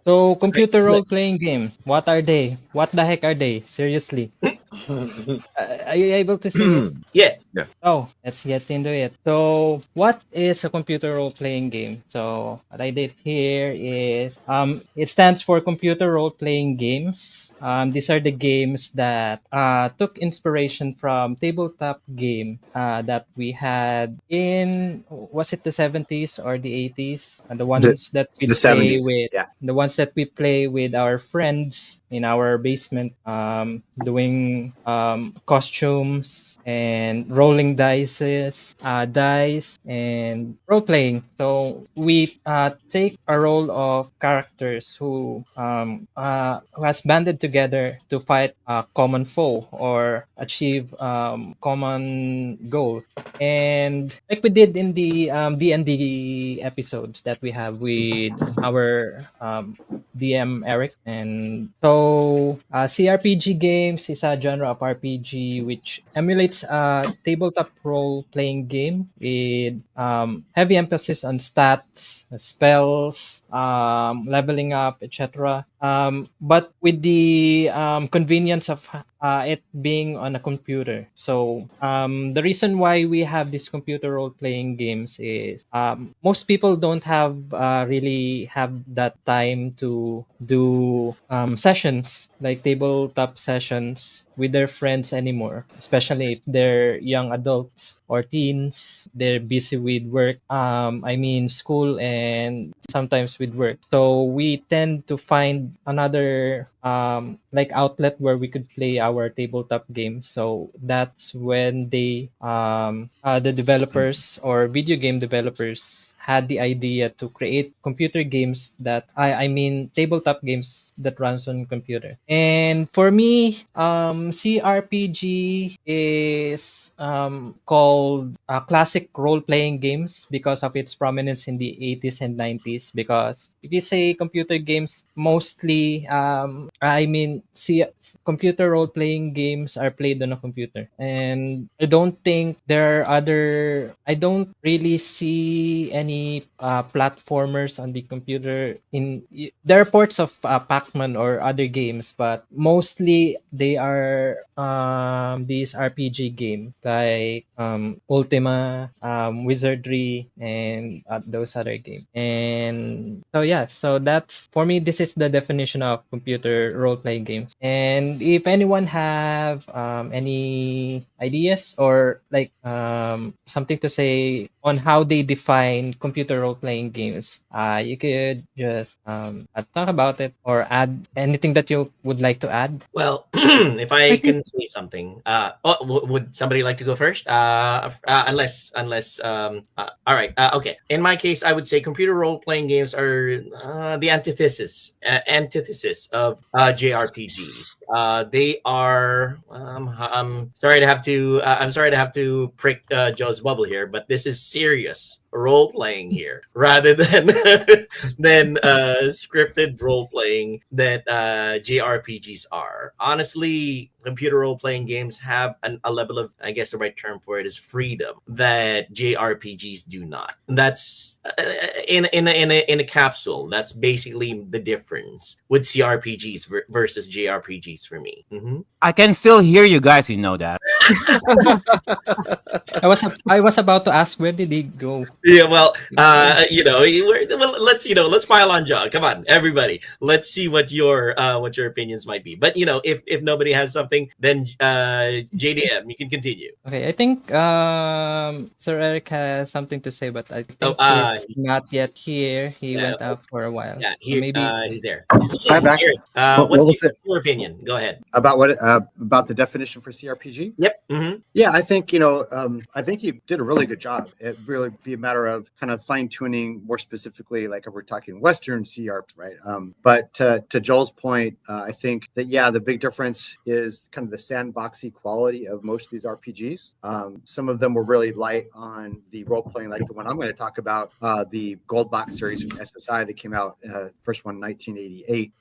So, Right. computer role-playing games, what are they? What the heck are they? Seriously. Are you able to see it? Yes. Yeah. Oh, let's get into it. So, what is a computer role-playing game? So, what I did here is it stands for computer role-playing games. These are the games that took inspiration from tabletop game that we had in, was it the 70s or the 80s? And the The ones that we the play 70s. with Yeah. the ones that we play with our friends in our basement, doing costumes and rolling dice and role playing. So we take a role of characters who has banded together to fight a common foe or achieve common goal. And like we did in the D&D episodes that we have with our DM Eric. And so CRPG games is a genre of RPG which emulates a tabletop role playing game with heavy emphasis on stats, spells, leveling up, etc. But with the convenience of it being on a computer. So the reason why we have these computer role playing games is most people don't really have that time to do sessions like tabletop sessions with their friends anymore, especially if they're young adults or teens. They're busy with work, I mean school, and sometimes with work. So we tend to find another like outlet where we could play our tabletop games. So that's when the developers or video game developers had the idea to create computer games that I mean tabletop games that runs on computer. And for me, CRPG is called classic role playing games because of its prominence in the 80s and 90s. Because if you say computer games, mostly I mean see computer role playing games are played on a computer, and I don't really see any platformers on the computer. There are ports of Pac-Man or other games, but mostly they are these RPG games like Ultima, Wizardry, and those other games. And so yeah, so that's for me. This is the definition of computer role playing games. And if anyone have any ideas or like something to say on how they define computer role playing games, you could just talk about it or add anything that you would like to add. Well, if I I think can say something, would somebody like to go first? All right, okay. In my case, I would say computer role playing games are the antithesis of JRPGs. They are. I'm sorry to have to prick Joe's bubble here, but this is serious role playing here rather than scripted role playing that JRPGs are. Honestly, computer role playing games have a level of, I guess the right term for it is freedom that JRPGs do not. That's in a capsule. That's basically the difference with CRPGs versus JRPGs for me. I can still hear you guys. You know that. I was about to ask where did he go. Yeah, well, let's pile on John. Come on, everybody. Let's see what your opinions might be. But if nobody has something, then JDM, you can continue. Okay, I think Sir Eric has something to say, but I Oh, think he's not yet here. He yeah, went out for a while. yeah. So Here, maybe he's there. Hi, back. Eric, What was it what's your opinion? Go ahead. about about the definition for CRPG? Yep. Mm-hmm. Yeah, I think I think you did a really good job. It really be a matter of kind of fine tuning more specifically, like if we're talking Western CRP, right? But to Joel's point, I think that the big difference is kind of the sandboxy quality of most of these RPGs. Some of them were really light on the role playing, like the one I'm going to talk about, the Gold Box series from SSI that came out, first one in 1988.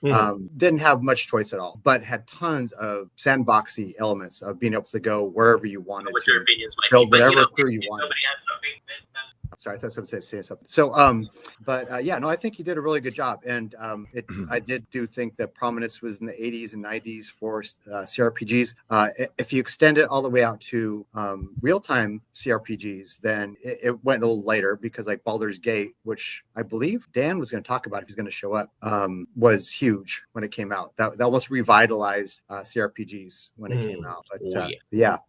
Didn't have much choice at all, but had tons of sandboxy elements of being able to go wherever you wanted What to your opinions might build be, but whatever crew you if wanted. nobody has something, then Sorry, I thought someone said say something. So, yeah, no, I think he did a really good job, and I do think that prominence was in the 80s and 90s for CRPGs. If you extend it all the way out to real-time CRPGs, then it went a little later because like Baldur's Gate, which I believe Dan was going to talk about if he's going to show up, was huge when it came out. That almost revitalized CRPGs when it came out.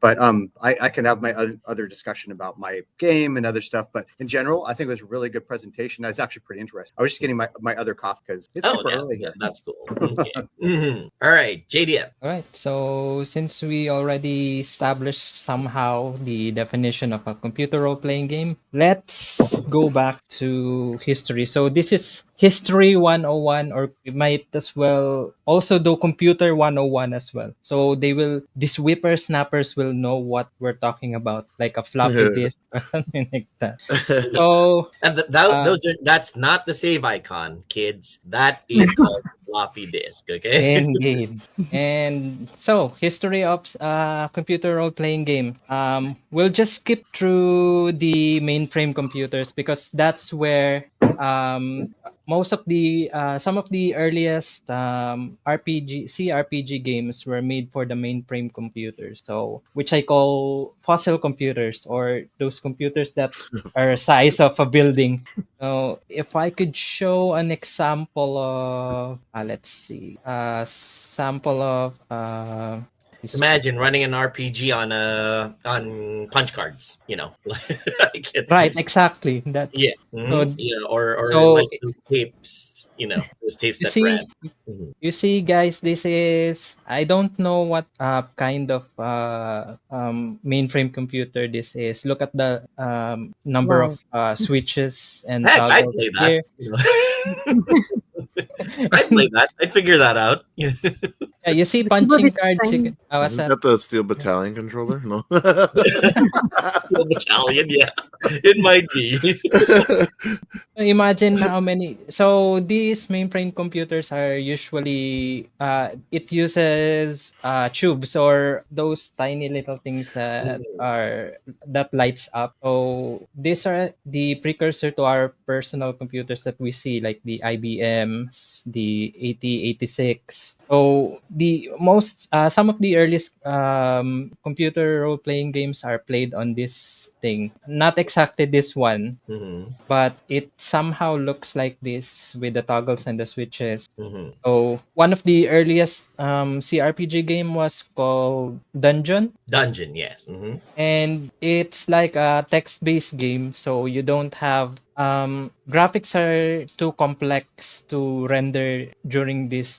But I can have my other discussion about my game and other stuff, but in general, I think it was a really good presentation. I was actually pretty interested. I was just getting my other cough because it's super early here. That's cool. Okay. All right, JDM. All right. So since we already established somehow the definition of a computer role-playing game, let's go back to history. So this is History 101, or we might as well also do Computer 101 as well. So these whippersnappers will know what we're talking about, like a floppy disk or something like that. So And that's not the save icon, kids. That is called floppy disk. Okay. indeed. And so history of computer role-playing game. We'll just skip through the mainframe computers because that's where most of the some of the earliest CRPG games were made for the mainframe computers. So which I call fossil computers, or those computers that are size of a building. So if I could show an example of let's see, sample of Imagine running an RPG on punch cards. right, exactly. That Or So- like those tapes. Those tapes you that see, ran. Mhm. you see, guys, this is, I don't know what kind of mainframe computer this is. Look at the number Wow. of switches and Heck, I'd toggles play here. that. I'd play that. I'd figure that out. Yeah, you see The punching keyboard is cards. tiny. What's Isn't that? that the Steel Battalion controller? No. Steel Battalion, yeah, it might be. Imagine how many. So these mainframe computers are usually it uses tubes or those tiny little things that lights up. So these are the precursor to our personal computers that we see, like the IBMs, the 8086. So the most some of the earliest computer role playing games are played on this thing. Not exactly this one, Mhm, but it somehow looks like this with the toggles and the switches. mhm. So one of the earliest CRPG game was called Dungeon, Dungeon, yes. Mhm. and it's like a text-based game. So you don't have graphics are too complex to render during those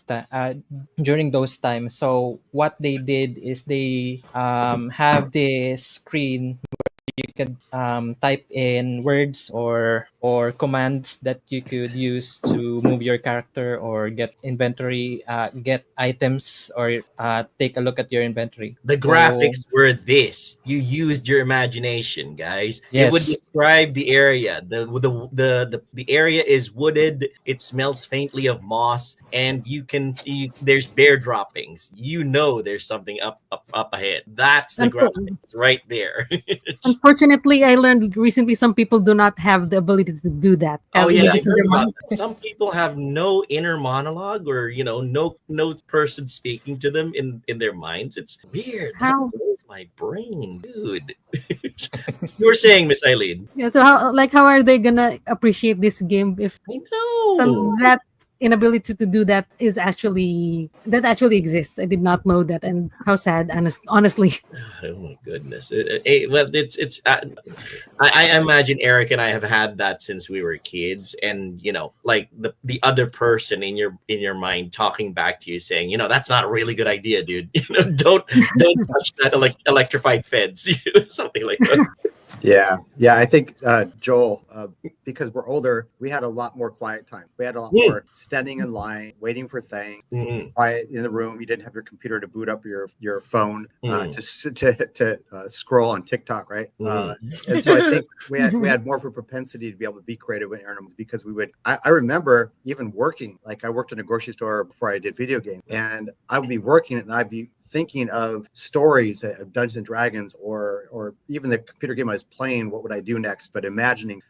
times. So what they did is they have this screen you could type in words or commands that you could use to move your character or get inventory, get items, or take a look at your inventory. The graphics were this. You used your imagination, guys. It would Yes. describe the area. The area is wooded. It smells faintly of moss, and you can see there's bear droppings. There's something up ahead. That's the graphics right there. Unfortunately, I learned recently some people do not have the ability to do that. Oh Have yeah, I images in heard their about mind. that. Some people have no inner monologue, or no person speaking to them in their minds. It's weird. How? That blows my brain, dude. You were saying, Miss Eileen. Yeah, so how are they gonna appreciate this game if I know. some that inability to do that actually exists? I did not know that, and how sad, honestly. Oh my goodness. I imagine Eric and I have had that since we were kids, and like the other person in your mind talking back to you saying, that's not a really good idea, dude. Don't touch that electrified fence, something like that. Yeah. I think Joel, because we're older, we had a lot more quiet time. We had a lot more standing in line, waiting for things, Mhm. quiet in the room. You didn't have your computer to boot up your phone Mhm. to scroll on TikTok, right? Mhm. And so I think we had more of a propensity to be able to be creative in animals because we would. I remember even working, like I worked in a grocery store before I did video games, and I would be working and I'd be thinking of stories of Dungeons and Dragons, or even the computer game I was playing. What would I do next? But imagining.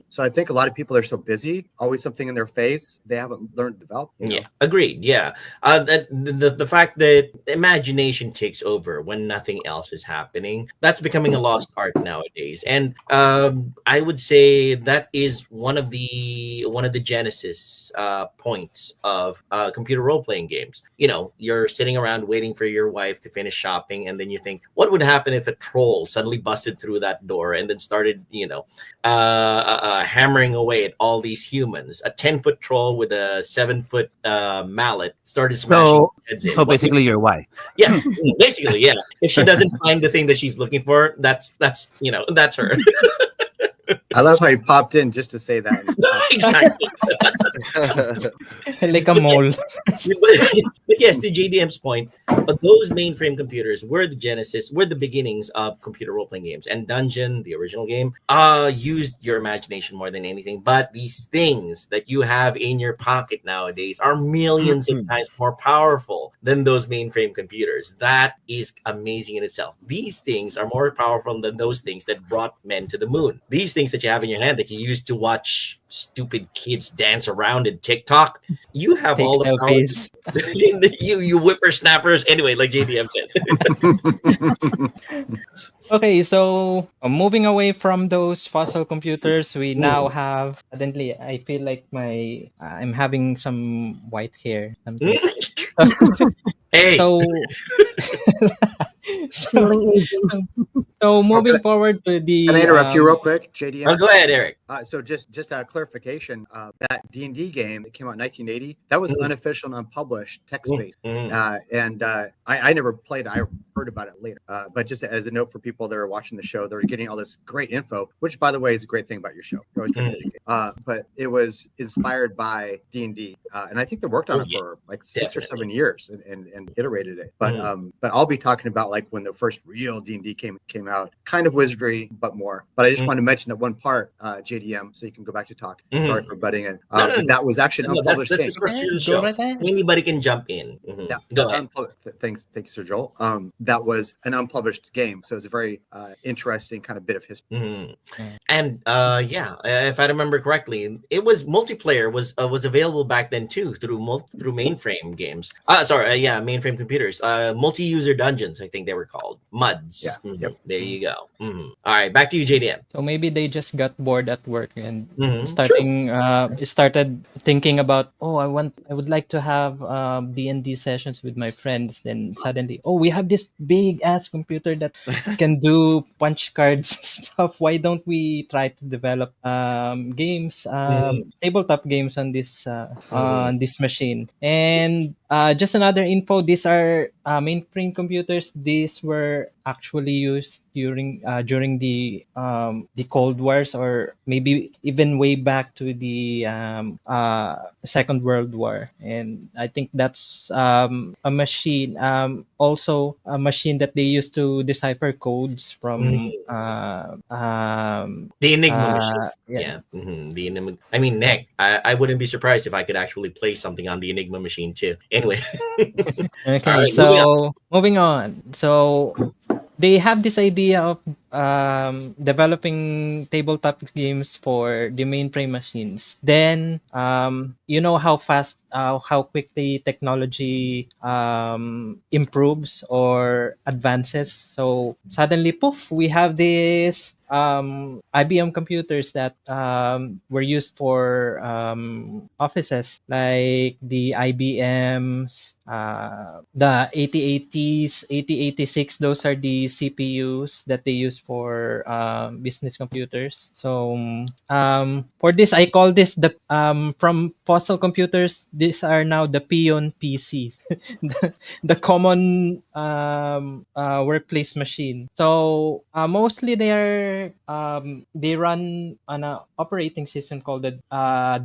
So I think a lot of people are so busy, always something in their face, they haven't learned to develop. Yeah, agreed. Yeah, that the fact that imagination takes over when nothing else is happening, that's becoming a lost art nowadays. And I would say that is one of the genesis points of computer role playing games. You know, you're sitting around waiting for your wife to finish shopping, and then you think, what would happen if a troll suddenly busted through that door and then started, hammering away at all these humans? A 10-foot troll with a 7-foot mallet started smashing heads in. So basically, your wife. Yeah, basically, yeah. If she doesn't find the thing that she's looking for, that's her. I love how you popped in just to say that. Exactly. Like a mole. But yes, to JDM's point, but those mainframe computers were the genesis, were the beginnings of computer role-playing games. And Dungeon, the original game, used your imagination more than anything. But these things that you have in your pocket nowadays are millions of times more powerful than those mainframe computers. That is amazing in itself. These things are more powerful than those things that brought men to the moon. These things that you have in your hand that you used to watch stupid kids dance around in TikTok, you have Take all the selfies. power. you whippersnappers. Anyway, like JDM said. Okay, so moving away from those fossil computers, we now have suddenly. I feel like I'm having some white hair. Something. Hey, So, Feeling aging. so moving forward to the. Can I interrupt you real quick, JDM? go ahead, Eric. So just a clarification, that D&D game that came out in 1980, that was unofficial and unpublished, text-based. I never played it. I heard about it later. But just as a note for people that are watching the show, they're getting all this great info, which, by the way, is a great thing about your show. You're always trying to educate. But it was inspired by D&D. And I think they worked on it for like 6 or 7 years and iterated it. But I'll be talking about like when the first real D&D came out, kind of wizardry, but more. But I just want to mention that one part, JDM, so you can go back to talk. Sorry for butting in. That was actually an unpublished that's game. the structure of the show. Anybody can jump in. Yeah, Go ahead. Thank you, Sir Joel. That was an unpublished game, so it's a very interesting kind of bit of history. And if I remember correctly, it was multiplayer was available back then too through mainframe games. Mainframe computers. Multi-user dungeons, I think they were called MUDs. Yeah. Yep. There you go. All right, back to you, JDM. So maybe they just got bored at work and started thinking about, I would like to have D&D sessions with my friends. Then suddenly, we have this big ass computer that can do punch cards stuff. Why don't we try to develop games, tabletop games on this machine? And just another info, these are mainframe computers. These were actually used during the Cold Wars, or maybe even way back to the Second World War. And I think that's a machine, also a machine that they used to decipher codes from the Enigma machine. Yeah. The Enigma. I mean, Nick, I wouldn't be surprised if I could actually play something on the Enigma machine too. Anyway. Okay, All right, so moving on. So they have this idea of developing tabletop games for the mainframe machines. Then you know how fast, how quickly technology improves or advances. So suddenly, poof, we have this IBM computers that were used for offices, like the IBMs, the 8080s, 8086. Those are the CPUs that they use for business computers. So for this, I call this from fossil computers, these are now the peon PCs, the common workplace machine. So mostly they run on a operating system called the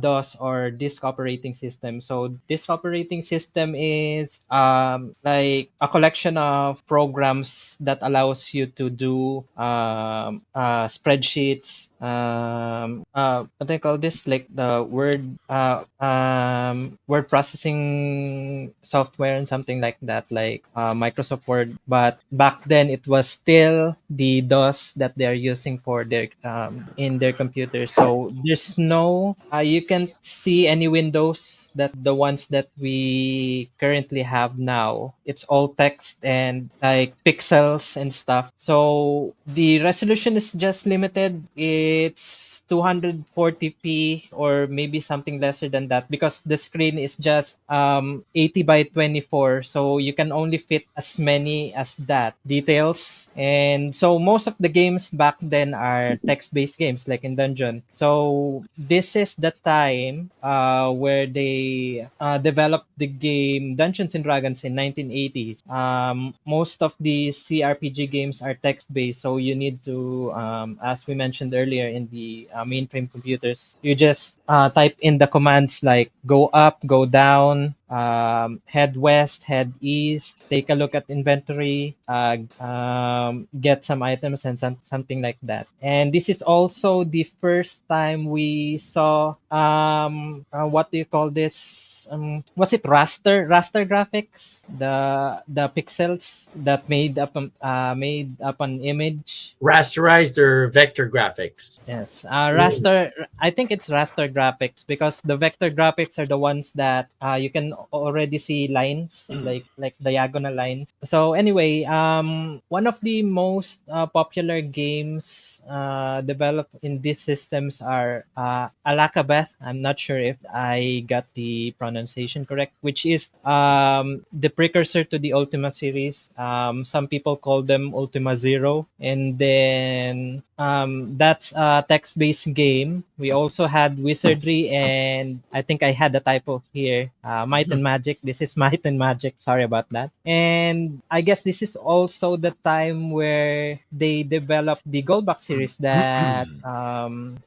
DOS, or disk operating system. So disk operating system is like a collection of programs that allows you to do spreadsheets, what do I call this, like the word processing software and something like that, like Microsoft Word. But back then it was still the DOS that they're using for their in their computers. So there's no you can't see any windows that the ones that we currently have now. It's all text and like pixels and stuff. So the resolution is just limited. It's 240p or maybe something lesser than that, because the screen is just 80 by 24, so you can only fit as many as that details. And so most of the games back then are text-based games like in Dungeon. So this is the time where they developed the game Dungeons and Dragons in 1980s. Most of the CRPG games are text-based, so you need to, as we mentioned earlier, in the mainframe computers, you just type in the commands like go up, go down, head west, head east, take a look at inventory, get some items and something like that. And this is also the first time we saw what do you call this? Was it raster graphics? The pixels that made up an image. Rasterized or vector graphics? Yes, raster. I think it's raster graphics, because the vector graphics are the ones that you can already see lines, like diagonal lines. So anyway, one of the most popular games developed in these systems are Alakabeth. I'm not sure if I got the pronunciation correct, which is the precursor to the Ultima series. Some people call them Ultima Zero, and then that's a text-based game. We also had Wizardry, and I think I had a typo here. Might and Magic. This is Might and Magic. Sorry about that. And I guess this is also the time where they developed the Goldbox series that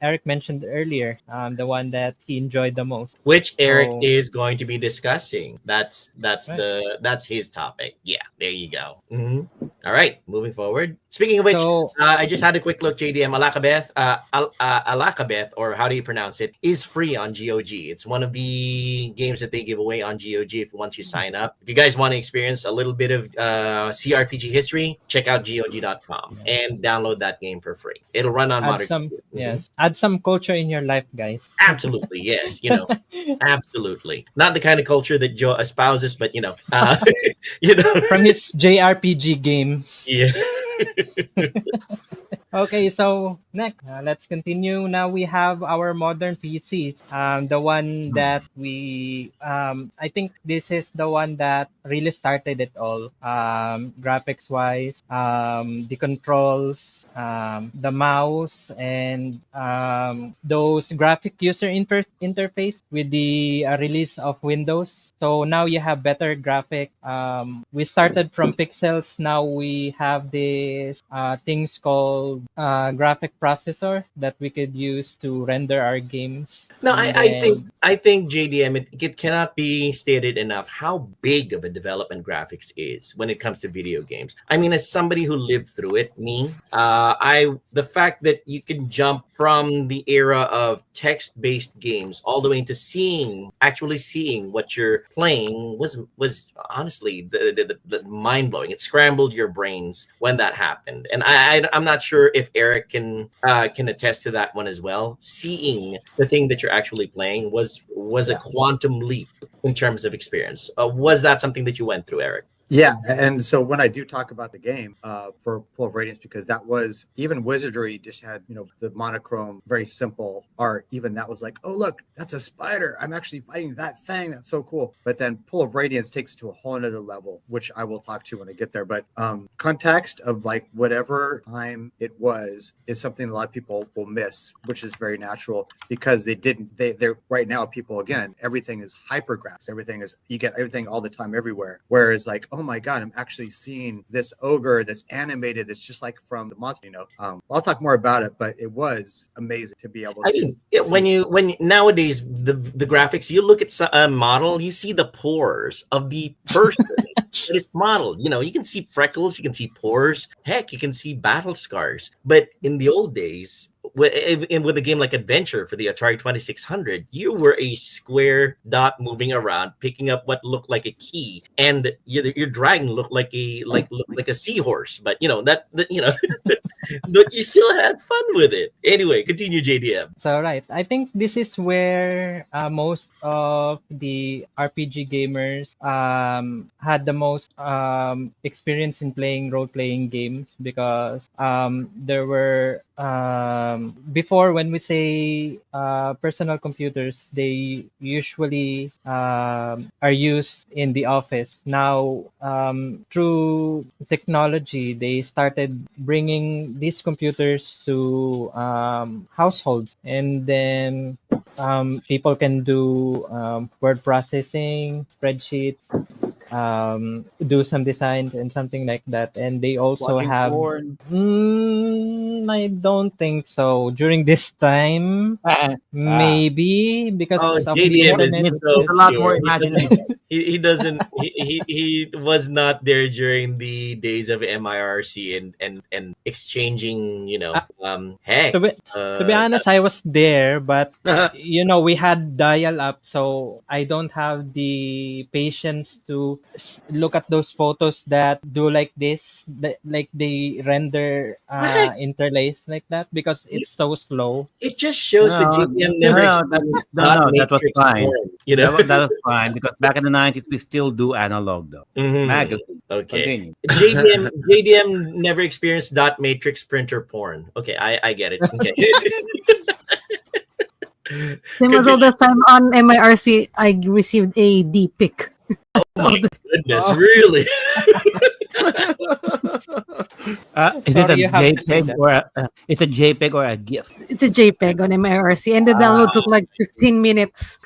Eric mentioned earlier. The one that he enjoyed the most. Which Eric So is going to be discussing. right. That's his topic. Yeah, there you go. All right, moving forward. Speaking of which, So I just had a quick look. JDM Alakabeth, Alakabeth, or how do you pronounce it, is free on GOG. It's one of the games that they give away on GOG if once you sign up. If you guys want to experience a little bit of CRPG history, check out GOG.com and download that game for free. It'll run on add modern some computers. yes, add some culture in your life, guys. Absolutely, yes. Absolutely. Not the kind of culture that Joe espouses, but you know, From his JRPG games. yeah. Okay, so next, let's continue. Now we have our modern PCs. The one that I think this is the one that really started it all. Graphics wise, the controls, the mouse, and those graphic user interface with the release of Windows. So now you have better graphic. We started from pixels. Now we have this things called graphic processor that we could use to render our games. No, And then I think JDM, it cannot be stated enough how big of a development graphics is when it comes to video games. I mean, as somebody who lived through it, the fact that you can jump from the era of text-based games all the way into actually seeing what you're playing was honestly the mind blowing. It scrambled your brains when that happened, and I'm not sure if Eric can attest to that one as well. Seeing the thing that you're actually playing was a quantum leap in terms of experience. Was that something that you went through, Eric? Yeah, and so when I do talk about the game for Pool of Radiance, because that was, even Wizardry just had, the monochrome, very simple art. Even that was like, oh, look, that's a spider. I'm actually fighting that thing. That's so cool. But then Pool of Radiance takes it to a whole other level, which I will talk to when I get there. But context of like whatever time it was is something a lot of people will miss, which is very natural, because they're right now, people, again, everything is hypergraphs. You get everything all the time everywhere. Whereas like, oh my God, I'm actually seeing this ogre that's animated. That's just like from the monster, I'll talk more about it, but it was amazing to be able to. I mean, when nowadays the graphics, you look at a model, you see the pores of the person that it's modeled. You can see freckles, you can see pores, heck, you can see battle scars. But in the old days, with a game like Adventure for the Atari 2600, you were a square dot moving around, picking up what looked like a key, and your dragon looked like a seahorse. But but you still had fun with it. Anyway, continue, JDM. So right, I think this is where most of the RPG gamers had the most experience in playing role-playing games, because there were before, when we say personal computers, they usually are used in the office. Now, through technology, they started bringing these computers to households, and then people can do word processing, spreadsheets, do some designs and something like that. And they also Watching have porn. I don't think so during this time. Maybe because Oh, of the JDM is internet. so a lot more pure. imaginative. He doesn't he was not there during the days of MIRC and exchanging, heck. To be honest, I was there, but we had dial up, so I don't have the patience to look at those photos that do like this, like they render What? interlace like that, because it's so slow. It just shows that No, JDM never experienced dot that was matrix fine. porn, you know? That was fine because back in the 90s we still do analog though. Mhm. Magazine. Okay. Continue. JDM never experienced dot matrix printer porn. Okay, I get it. Okay. Same as all this time on MIRC, I received a D pic. Oh my goodness, really? Is it a Sorry, you have to say JPEG that. or it's a JPEG or a GIF? It's a JPEG on MIRC, and the download took like 15 minutes.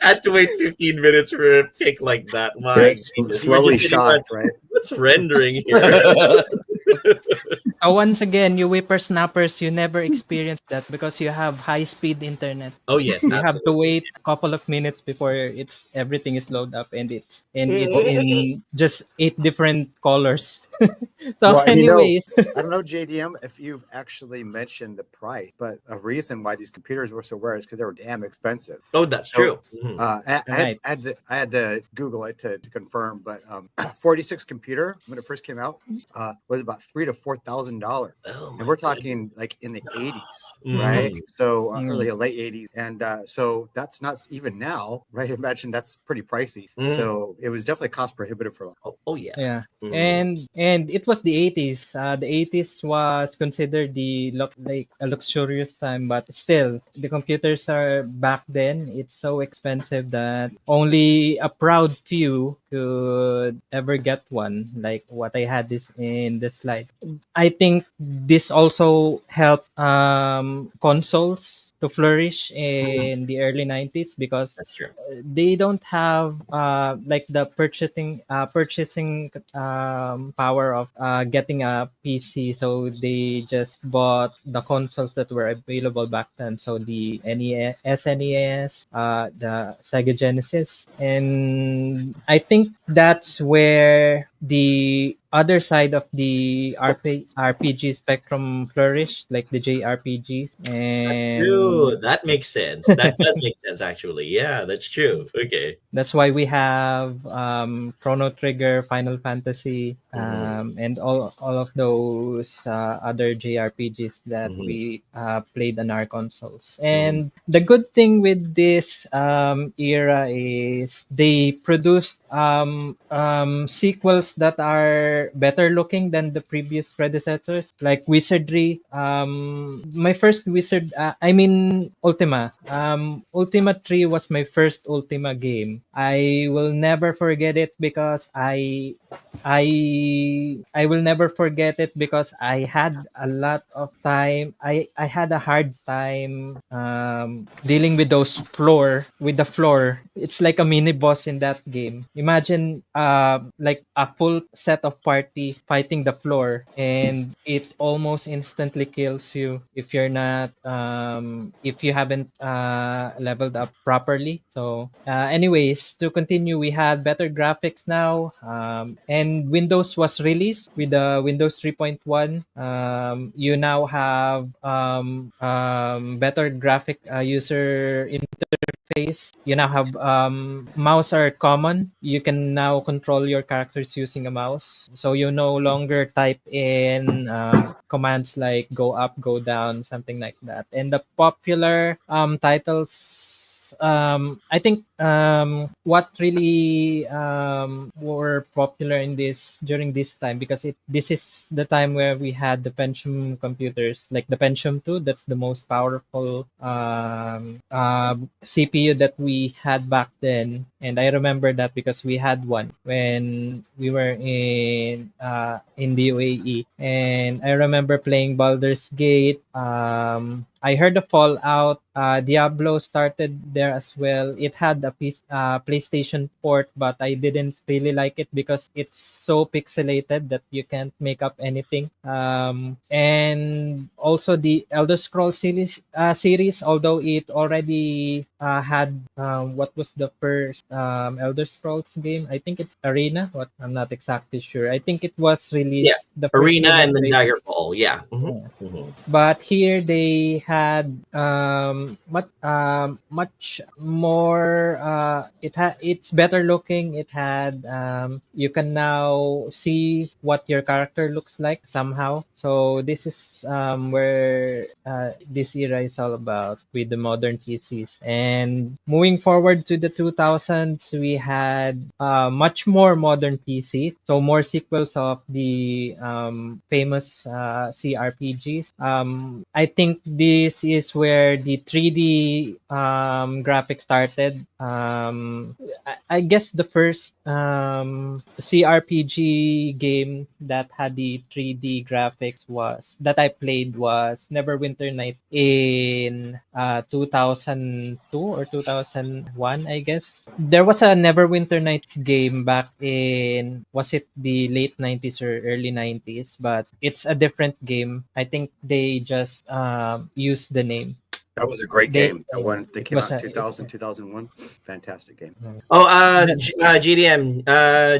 Had to wait 15 minutes for a pic like that. My It's goodness, you were slowly just sitting there, shocked, right? what's rendering here? So once again, you whippersnappers, you never experienced that because you have high-speed internet. Oh yes, You have to absolutely. wait a couple of minutes before everything is loaded up, and it's in just 8 different colors. So Well, anyways, I don't know, JDM, if you've actually mentioned the price, but a reason why these computers were so rare is because they were damn expensive. Oh, that's true. Mhm. Right. I had to Google it to confirm, but 46 computer when it first came out was about $3,000 to $4,000, Oh my and we're goodness. talking like in the 80s, Mhm. right? So Mm. early late 80s, and so that's not even now, right? Imagine that's pretty pricey. Mm. So it was definitely cost prohibitive for. Oh yeah. yeah. Mhm. And it was the 80s. The 80s was considered like a luxurious time, but still the computers are back then. It's so expensive that only a proud few could ever get one, like what I had this in the slide. I think this also helped consoles to flourish in the early 90s, because That's true. they don't have like the purchasing power of getting a PC, so they just bought the consoles that were available back then. So the SNES, the Sega Genesis, and I think that's where the other side of the RPG spectrum flourished, like the JRPGs, That's and true. That makes sense. That does make sense, actually. Yeah, that's true. Okay. that's why we have Chrono Trigger, Final Fantasy, and all of those other JRPGs that Mhm. we played on our consoles. Mhm. And the good thing with this era is they produced sequels that are better looking than the previous predecessors, like Wizardry. My first Wizard, I mean Ultima. Ultima 3 was my first Ultima game. I will never forget it because I will never forget it because I had a lot of time. I had a hard time dealing with the floor. It's like a mini boss in that game. Imagine imagine like a full set of party fighting the floor, and it almost instantly kills you if you're not if you haven't leveled up properly. So anyways, to continue, we had better graphics now, and Windows was released with the Windows 3.1. You now have better graphic user interface. You now have mouse are common. You can now control your characters using a mouse. So you no longer type in commands like go up, go down, something like that. And the popular titles, I think what really were popular in this during this time, because this is the time where we had the Pentium computers, like the Pentium 2. That's the most powerful CPU that we had back then, and I remember that because we had one when we were in the UAE, and I remember playing Baldur's Gate. I heard the Fallout. Diablo started there as well. It had a PlayStation port, but I didn't really like it because it's so pixelated that you can't make up anything. And also the Elder Scrolls series, although it already had what was the first Elder Scrolls game? I think it's Arena. What, I'm not exactly sure. I think it was released the first Arena game I and then played. Daggerfall. Yeah. But here they had much more. It's better looking. It had you can now see what your character looks like somehow. So this is where this era is all about with the modern PCs. And moving forward to the 2000s, we had much more modern PCs. So more sequels of the famous CRPGs. I think this is where the 3D graphics started. I guess the first CRPG game that had the 3D graphics was that I played was Neverwinter Night in 2002 or 2001, I guess. There was a Neverwinter Nights game back in, was it the late 90s or early 90s, but it's a different game. I think they just used the name. That was a great They- game. That one that it came was out in a- 2000, 2001. Fantastic game. Oh, GDM,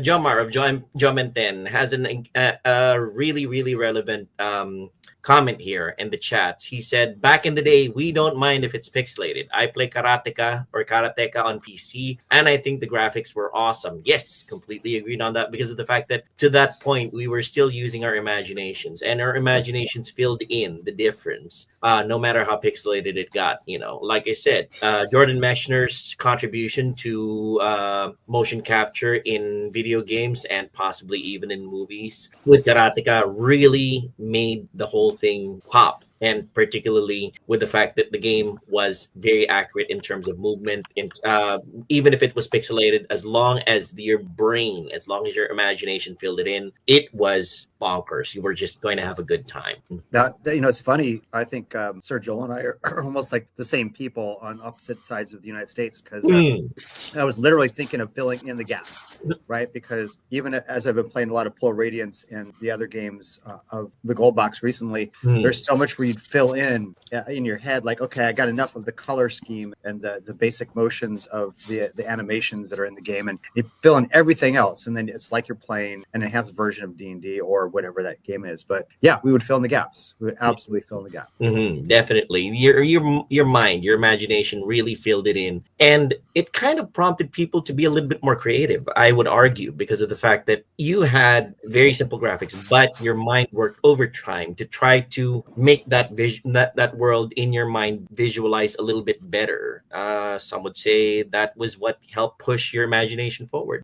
Jomar of Jomenten has a really, really relevant comment here in the chat. He said, back in the day, we don't mind if it's pixelated. I play Karateka on PC, and I think the graphics were awesome. Yes, completely agreed on that, because of the fact that to that point, we were still using our imaginations, and our imaginations filled in the difference, no matter how pixelated it got. You know, like I said, Jordan Mechner's contribution to motion capture in video games and possibly even in movies with Karateka really made the whole thing pop. And particularly with the fact that the game was very accurate in terms of movement, and even if it was pixelated, as long as your brain, as long as your imagination filled it in, it was bonkers. You were just going to have a good time. That it's funny. I think Sir Joel and I are almost like the same people on opposite sides of the United States, because I was literally thinking of filling in the gaps, right? Because even as I've been playing a lot of Polar Radiance and the other games of the Gold Box recently, there's so much where you'd fill in your head, like, okay, I got enough of the color scheme and the basic motions of the animations that are in the game, and you fill in everything else, and then it's like you're playing an enhanced version of D&D or whatever that game is. But yeah, we would fill in the gaps. We would absolutely fill in the gap. Definitely, your mind, your imagination really filled it in, and it kind of prompted people to be a little bit more creative, I would argue, because of the fact that you had very simple graphics, but your mind worked overtime to try to make that that world in your mind visualize a little bit better. Some would say that was what helped push your imagination forward.